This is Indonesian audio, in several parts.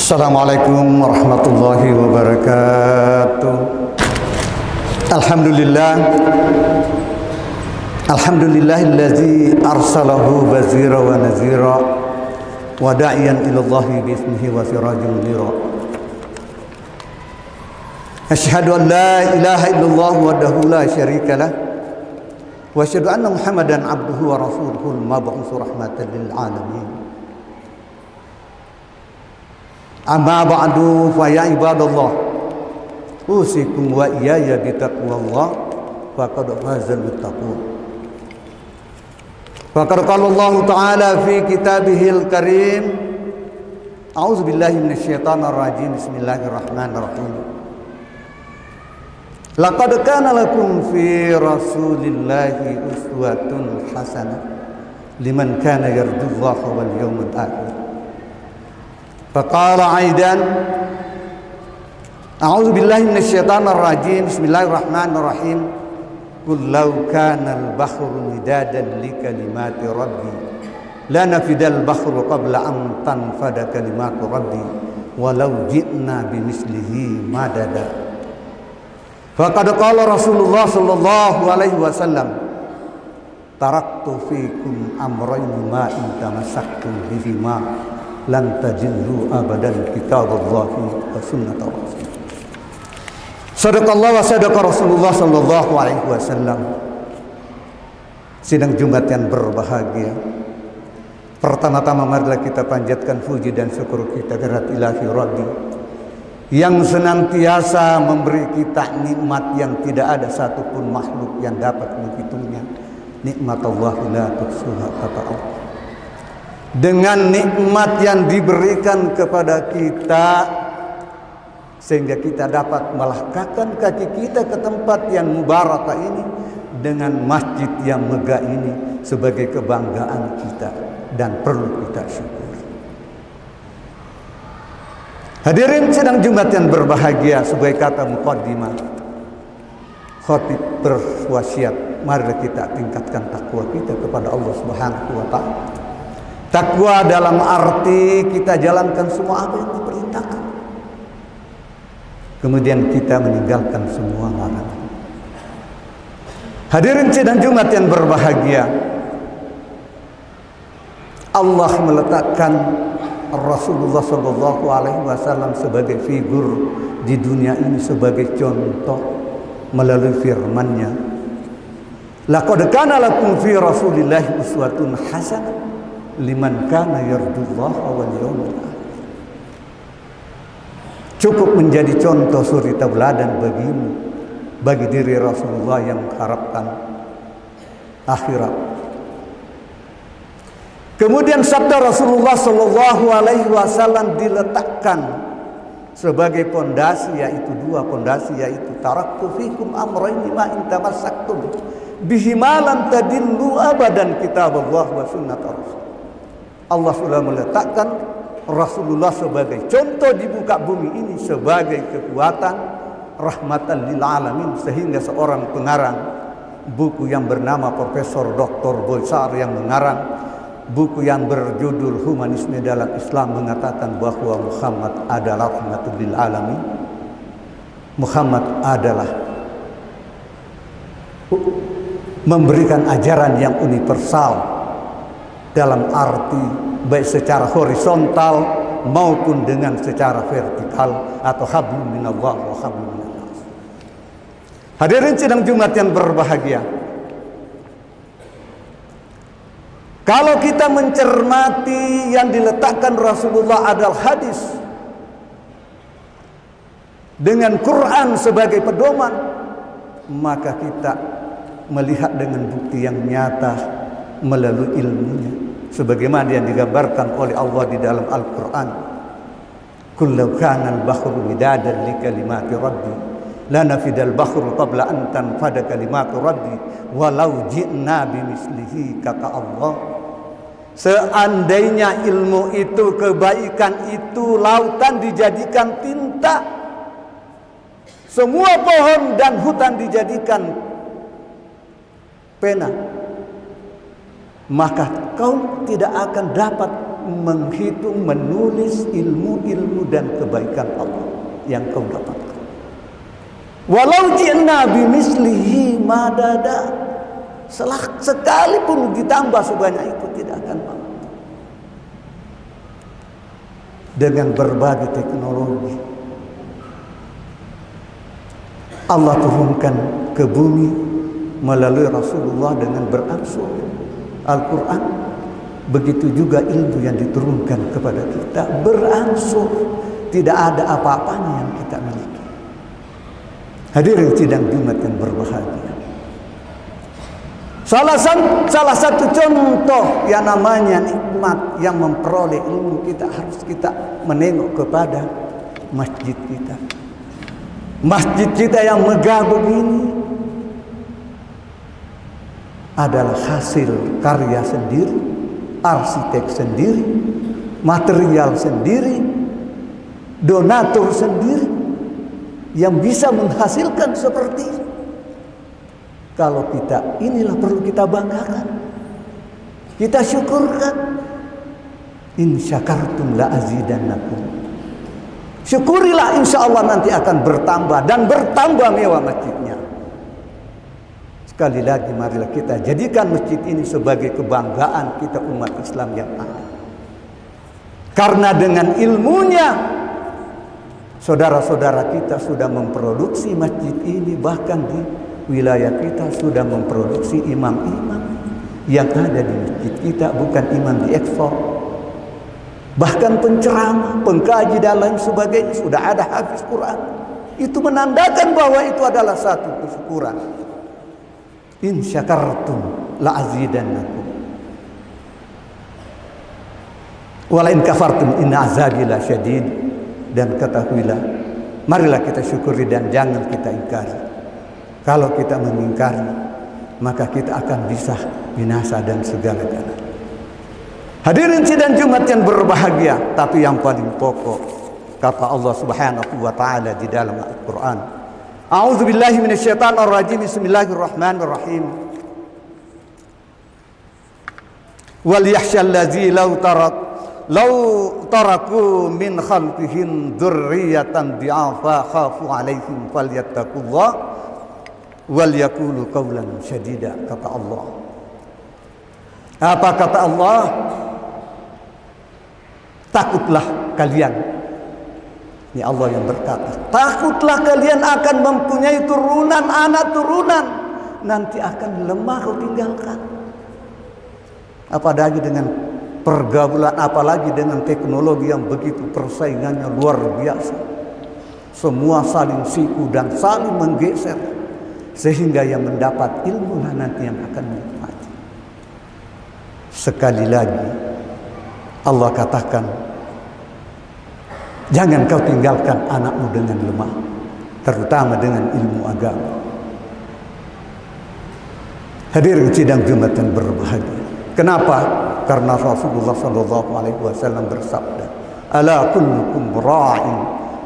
Assalamualaikum warahmatullahi wabarakatuh. Alhamdulillahillazi arsalahu bazira wa nazira wa da'iyan ilallahi bismihi wa sirajan munira. Asyhadu an la ilaha illallah wahdahu la syarika lah wa asyhadu anna Muhammadan abduhu wa rasuluhu al-mab'uts rahmatan lil alamin. Amma ba'du fa ya ibadallah, usikum wa iyaya bitaqwallah faqad fazal muttaqun. Faqad qala Allah Ta'ala fi kitabihil karim, a'udzu billahi minasyaitonir rajim, bismillahirrahmanirrahim. Laqad kana lakum fi rasulillahi uswatun hasanah liman kana yarjullaha wal yawmal akhir. Faqala aidan, a'udzu billahi minasyaitonir rajim, bismillahirrahmanirrahim. Qul law kana al-bahru midadan li kalimati rabbi lanafidal bahru qabla an tanfada kalimatu rabbi walau ji'na bimislihi madada. Faqad qala Rasulullah sallallahu alaihi wasallam, taraktu fikum amrayn ma in tamassaktum bihima lan tajillu abadan, kitaballahi wa sunnata rasul. Sadaqallah wa sadaqa Rasulullah sallallahu alaihi wasallam. Sidang Jumat yang berbahagia, pertama-tama marilah kita panjatkan puji dan syukur kita kepada Ilahi Rabbi yang senantiasa memberi kita nikmat yang tidak ada satupun makhluk yang dapat menghitungnya. Nikmat Allah la tuhsuha, kata Allah. Dengan nikmat yang diberikan kepada kita, sehingga kita dapat melangkahkan kaki kita ke tempat yang mubarakah ini dengan masjid yang megah ini sebagai kebanggaan kita dan perlu kita syukuri. Hadirin sidang Jumat yang berbahagia, sebagai kata muqaddimah, khatib berwasiat, marilah kita tingkatkan takwa kita kepada Allah Subhanahu wa taala. Takwa dalam arti kita jalankan semua apa yang diperintahkan, kemudian kita meninggalkan semua larangan. Hadirin sidang Jumat yang berbahagia, Allah meletakkan Rasulullah sallallahu alaihi wasallam sebagai figur di dunia ini, sebagai contoh melalui firman-Nya, laqad kana lakum fi rasulillahi uswatun hasanah liman kana yarjullaha wal yawmal akhir. Cukup menjadi contoh suri tauladan bagimu, bagi diri Rasulullah yang mengharapkan akhirat. Kemudian sabda Rasulullah sallallahu alaihi wasallam diletakkan sebagai pondasi, yaitu dua pondasi, yaitu taraktu fikum amrayn ma in tamassaktum bihima lan tadillu abadan, kitaballah wa sunnat rasul. Allah sudah meletakkan Rasulullah sebagai contoh di muka bumi ini, sebagai kekuatan rahmatan lil alamin, sehingga seorang pengarang buku yang bernama Profesor Dr. Boysar yang mengarang buku yang berjudul Humanisme dalam Islam mengatakan bahwa Muhammad adalah rahmatul lil alamin. Muhammad adalah memberikan ajaran yang universal dalam arti baik secara horizontal maupun dengan secara vertikal, atau hablum minallah wa hablum minannas. Hadirin sidang Jumat yang berbahagia, kalau kita mencermati yang diletakkan Rasulullah adalah hadis dengan Quran sebagai pedoman, maka kita melihat dengan bukti yang nyata melalui ilmunya, sebagaimana yang digambarkan oleh Allah di dalam Al-Quran. Qul law kana al-bahru midadan li kalimati rabbi lanafidal bahru qabla an tanfada kalimatu rabbi walau ji'na bimislihi, kata Allah. Seandainya ilmu itu, kebaikan itu, lautan dijadikan tinta, semua pohon dan hutan dijadikan pena, maka kau tidak akan dapat menghitung, menulis ilmu-ilmu dan kebaikan Allah yang kau dapatkan. Walau ji'na bimislihi madada, sekalipun ditambah sebanyak itu tidak akan mampu. Dengan berbagai teknologi Allah turunkan ke bumi melalui Rasulullah dengan berangsur Al-Quran. Begitu juga ilmu yang diturunkan kepada kita berangsur, tidak ada apa-apanya yang kita miliki. Hadirin sidang Jumat yang berbahagia, salah satu contoh yang namanya nikmat yang memperoleh ilmu kita, harus kita menengok kepada masjid kita. Masjid kita yang megah begini adalah hasil karya sendiri, arsitek sendiri, material sendiri, donatur sendiri, yang bisa menghasilkan seperti ini. Kalau kita, inilah perlu kita banggakan, kita syukurkan. In syakartum la azidannakum. Syukurilah, insya Allah nanti akan bertambah, dan bertambah mewah masjidnya. Sekali lagi, marilah kita jadikan masjid ini sebagai kebanggaan kita umat Islam yang ada. Karena dengan ilmunya saudara-saudara kita sudah memproduksi masjid ini, bahkan di wilayah kita sudah memproduksi imam-imam yang ada di masjid kita, bukan imam diekspor. Bahkan penceramah, pengkaji dan lain sebagainya sudah ada hafiz Quran. Itu menandakan bahwa itu adalah satu kesyukuran. In syakartum la azidannakum wa la in kafartum inna azabi la syadid. Dan ketahuilah, marilah kita syukuri dan jangan kita ingkari. Kalau kita mengingkari, maka kita akan bisa binasa dan segala-galanya. Hadirin sidang Jumat yang berbahagia, tapi yang paling pokok kata Allah Subhanahu wa taala di dalam Al-Qur'an. A'udzubillahi minasyaitonir rajim. Bismillahirrahmanirrahim. Wal yakhshal ladzi law taraku min khalfihim dzurriyyatan dhi'afa khafu 'alaihim falyattaqullah wal yaqulu qawlan syadida. Kata Allah. Apa kata Allah? Takutlah kalian. Ini Allah yang berkata, takutlah kalian akan mempunyai turunan, anak turunan, nanti akan lemah kau tinggalkan. Apalagi dengan pergaulan, apalagi dengan teknologi yang begitu persaingannya luar biasa. Semua saling siku dan saling menggeser, sehingga yang mendapat ilmu lah nanti yang akan menikmati. Sekali lagi Allah katakan, jangan kau tinggalkan anakmu dengan lemah, terutama dengan ilmu agama. Hadirin sidang Jumat yang berbahagia. Kenapa? Karena Rasulullah SAW bersabda, ala kullukum ra'in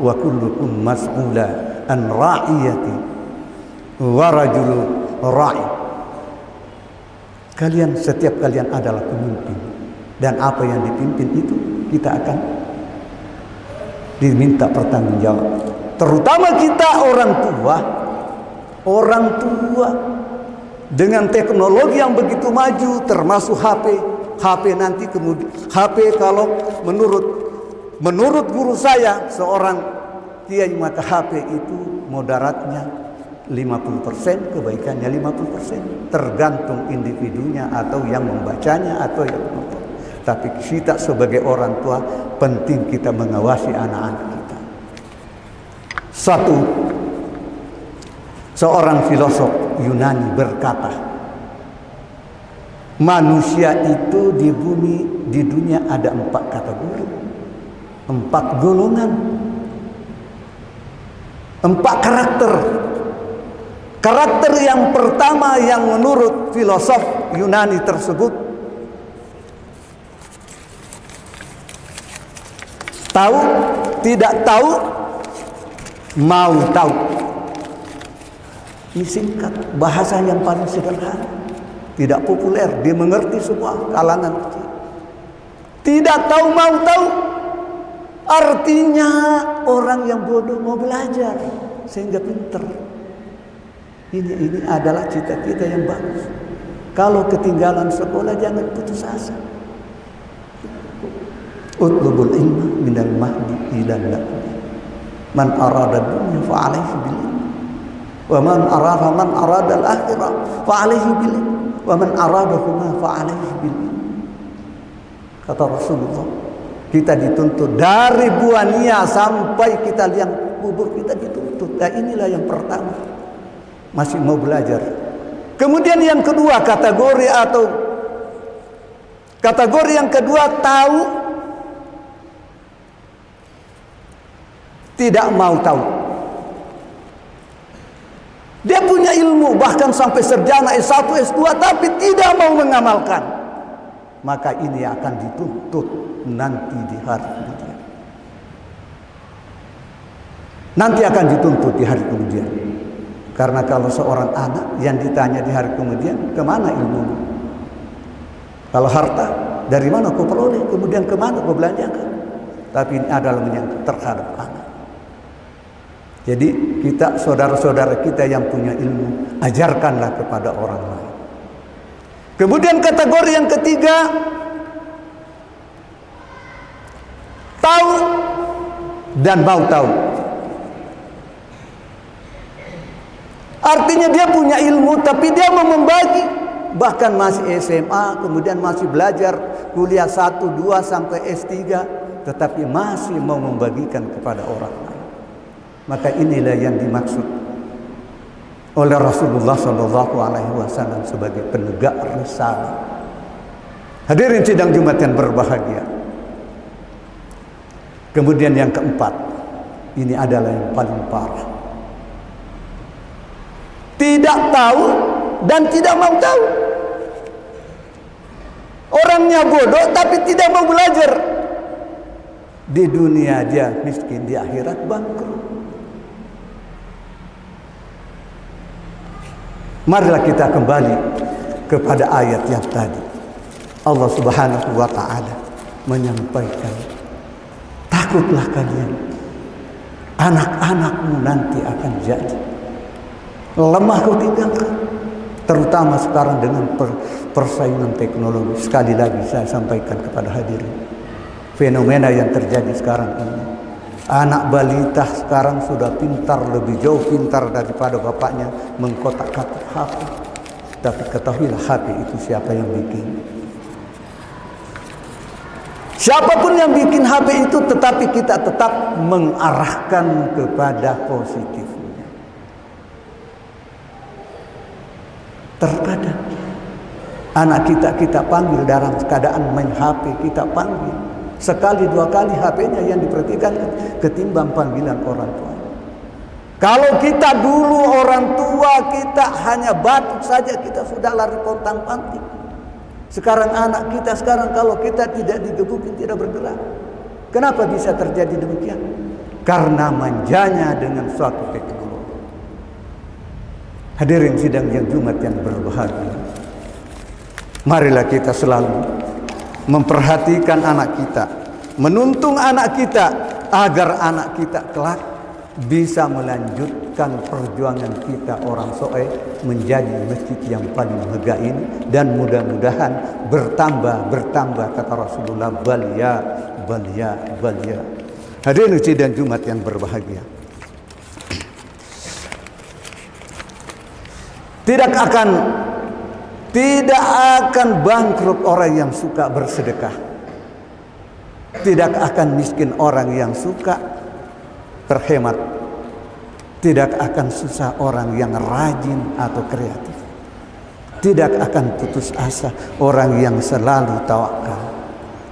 wa kullukum mas'ula an ra'iyati wa rajulu ra'i. Kalian, setiap kalian adalah pemimpin, dan apa yang dipimpin itu kita akan diminta pertanggungjawab. Terutama kita orang tua dengan teknologi yang begitu maju, termasuk HP nanti, kemudian HP kalau menurut guru saya seorang kiai, maka HP itu mudaratnya 50%, kebaikannya 50%, tergantung individunya atau yang membacanya atau yang menonton. Tapi kita sebagai orang tua penting kita mengawasi anak-anak kita. Seorang filosof Yunani berkata, manusia itu di bumi, di dunia ada 4 kategori, 4 golongan, 4 karakter. Karakter yang pertama yang menurut filosof Yunani tersebut, tahu, tidak tahu, mau tahu. Ini singkat, bahasa yang paling sederhana, tidak populer, dimengerti semua kalangan kecil. Tidak tahu, mau tahu. Artinya orang yang bodoh mau belajar sehingga pinter. Ini adalah cita-cita yang bagus. Kalau ketinggalan sekolah jangan putus asa. Utlubul ilma minal mahdi ilal lahdi. Man arada dunya fa alaihi bil ilm. Wa man arada al akhirah fa alaihi bil ilm. Wa man aradahuma fa alaihi bil ilm. Kata Rasulullah, kita dituntut dari buania sampai kita liang kubur, kita dituntut. Nah, inilah yang pertama, masih mau belajar. Kemudian yang kedua, kategori yang kedua, tahu tidak mau tahu. Dia punya ilmu bahkan sampai sarjana S1, S2 tapi tidak mau mengamalkan. Maka ini akan dituntut nanti di hari kemudian. Nanti akan dituntut di hari kemudian. Karena kalau seorang anak yang ditanya di hari kemudian, kemana ilmumu? Kalau harta, dari mana kau peroleh? Kemudian kemana kau belanjakan? Tapi ini adalah menyangkut terhadap anak. Jadi kita, saudara-saudara kita yang punya ilmu, ajarkanlah kepada orang lain. Kemudian kategori yang ketiga, tahu dan mau tahu. Artinya dia punya ilmu tapi dia mau membagi. Bahkan masih SMA, kemudian masih belajar kuliah 1, 2 sampai S3, tetapi masih mau membagikan kepada orang lain. Maka inilah yang dimaksud oleh Rasulullah SAW sebagai penegak risalah. Hadirin sidang Jumat yang berbahagia. Kemudian yang keempat, ini adalah yang paling parah. Tidak tahu dan tidak mau tahu. Orangnya bodoh tapi tidak mau belajar. Di dunia dia miskin, di akhirat bangkrut. Marilah kita kembali kepada ayat yang tadi. Allah Subhanahu wa ta'ala menyampaikan, takutlah kalian, anak-anakmu nanti akan jadi lemah kau tinggalkan. Terutama sekarang dengan persaingan teknologi. Sekali lagi saya sampaikan kepada hadirin, fenomena yang terjadi sekarang ini, anak balita sekarang sudah pintar, lebih jauh pintar daripada bapaknya mengkotak-katik HP. Tapi ketahuilah HP itu siapa yang bikin. Siapapun yang bikin HP itu, tetapi kita tetap mengarahkan kepada positif. Terkadang anak kita panggil dalam keadaan main HP, kita panggil. Sekali 2 kali HP-nya yang diperhatikan ketimbang panggilan orang tua. Kalau kita dulu orang tua kita hanya batuk saja kita sudah lari pontang-panting. Sekarang anak kita kalau kita tidak digebukin tidak bergerak. Kenapa bisa terjadi demikian? Karena manjanya dengan suatu teknologi. Hadirin sidang yang Jumat yang berbahagia. Marilah kita selalu memperhatikan anak kita, menuntun anak kita agar anak kita kelak bisa melanjutkan perjuangan kita orang Soe menjadi masjid yang paling megah ini, dan mudah-mudahan bertambah kata Rasulullah, balia. Hadirin sidang Jumat yang berbahagia. Tidak akan bangkrut orang yang suka bersedekah. Tidak akan miskin orang yang suka berhemat. Tidak akan susah orang yang rajin atau kreatif. Tidak akan putus asa orang yang selalu tawakal.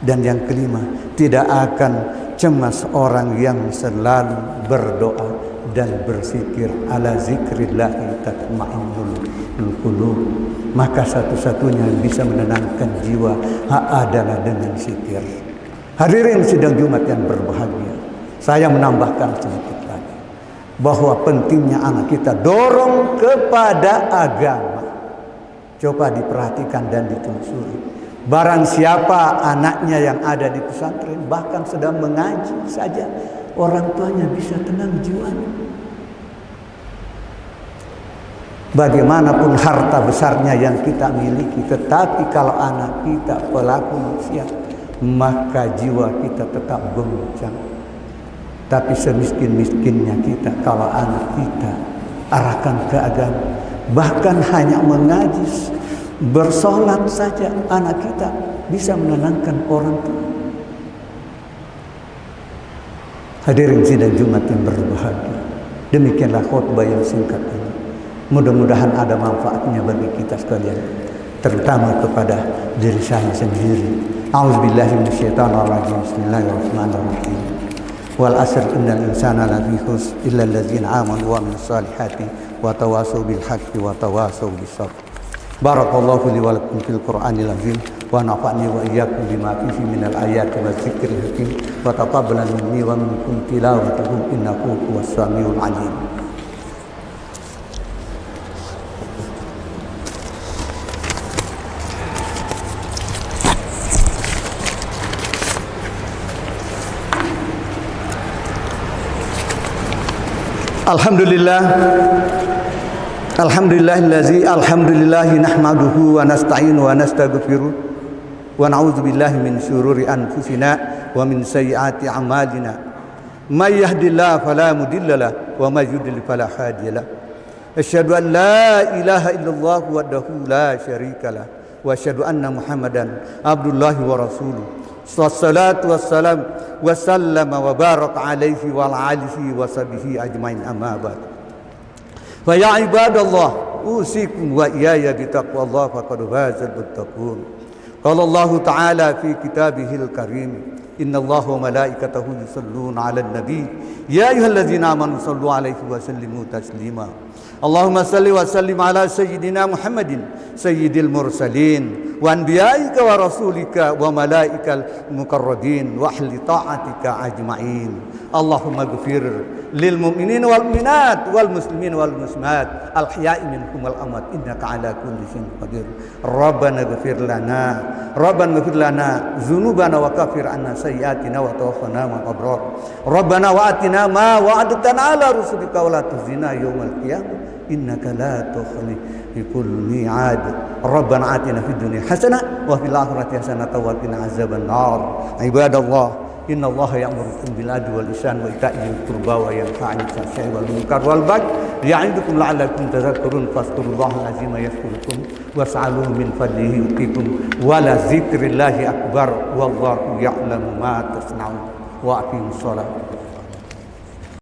Dan yang kelima, tidak akan cemas orang yang selalu berdoa dan berzikir. Ala zikrillahi tatma'innul qulub. Maka satu-satunya yang bisa menenangkan jiwa adalah dengan zikir. Hadirin sidang Jumat yang berbahagia, saya menambahkan sedikit lagi bahwa pentingnya anak kita dorong kepada agama. Coba diperhatikan dan ditelusuri Barang siapa anaknya yang ada di pesantren bahkan sedang mengaji saja, orang tuanya bisa tenang jiwanya. Bagaimanapun harta besarnya yang kita miliki, tetapi kalau anak kita pelaku maksiat, maka jiwa kita tetap goncang. Tapi semiskin-miskinnya kita, kalau anak kita arahkan ke agama, bahkan hanya mengaji, bersolat saja, anak kita bisa menenangkan orang tua. Hadirin sidang Jumat yang berbahagia, demikianlah khutbah yang singkat ini. Mudah-mudahan ada manfaatnya bagi kita sekalian, terutama kepada diri saya sendiri. A'udzubillahi minasyaitonirrajim. Bismillahirrahmanirrahim. Wal 'asr innal insana lafi khusr illa allazina amanu wa amilus solihati wa tawassaw bil haqqi wa tawassaw bis sabr. Barakallahu li wa lakum fil Qur'anil azim wa nafa'ni wa iyyakum bima fihi minal ayati wa dzikril hakim wa taqabbal minni wa minkum tilawatahu innahu huwas samiul 'alim. Alhamdulillahi nahmaduhu wa nasta'inu wa nastaghfiruh wa na'udzu billahi min syururi anfusina wa min sayyiati a'malina. May yahdihillahu fala mudhillalah wa may yudlil fala hadiyalah. Asyhadu an la ilaha illallah wahdahu la syarikalah wa asyhadu anna Muhammadan abdullahi wa rasuluh. Wassalatu wassalam wa sallama wa baraka alaihi wa ala alihi wa sahbihi ajmain amma ba'd. Fa ya ibadallah, usikum wa iyaya bitaqwallah faqad fazal muttaqun. Qala Allah Ta'ala fi kitabihil karim, innallaha wa malaikatahu yusalluna 'alan nabi ya ayyuhalladzina amanu sallu 'alaihi wa sallimu taslima. Allahumma salli wa sallim ala sayyidina Muhammadin sayyidil mursalin wa anbiya'ika wa rasulika wa malaikal muqarrabin wa ahli ta'atika ajma'in. Allahumma ghfir lil mu'minin wal mu'minat wal muslimin wal muslimat al ahya'i minhum wal amwat innaka ala kulli syai'in qadir. Rabbana ghfir lana dzunubana wa kaffir anna sayyi'atina wa tawaffana ma'al abrar. Rabbana wa atina ma wa'adtana ala rusulika wa la tukhzina yaumal qiyamah innaka la tukhliful mi'ad. Rabbana atina fid dunya hasanah wa fil akhirati hasanah wa qina azaban nar. Ibadallah, innallaha ya'murukum bil adli wal ihsan wa ita'i dzil qurba wa yanha'a 'anil fahsya'i wal munkar wal baghi ya'idukum la'allakum tadhakkarun. Fadhkurullaha azima yadhkurukum was'aluhu min fadlihi yu'tikum wa la dzikrillahi akbar wallahu ya'lamu ma tasna'un. Wa aqimus shalah.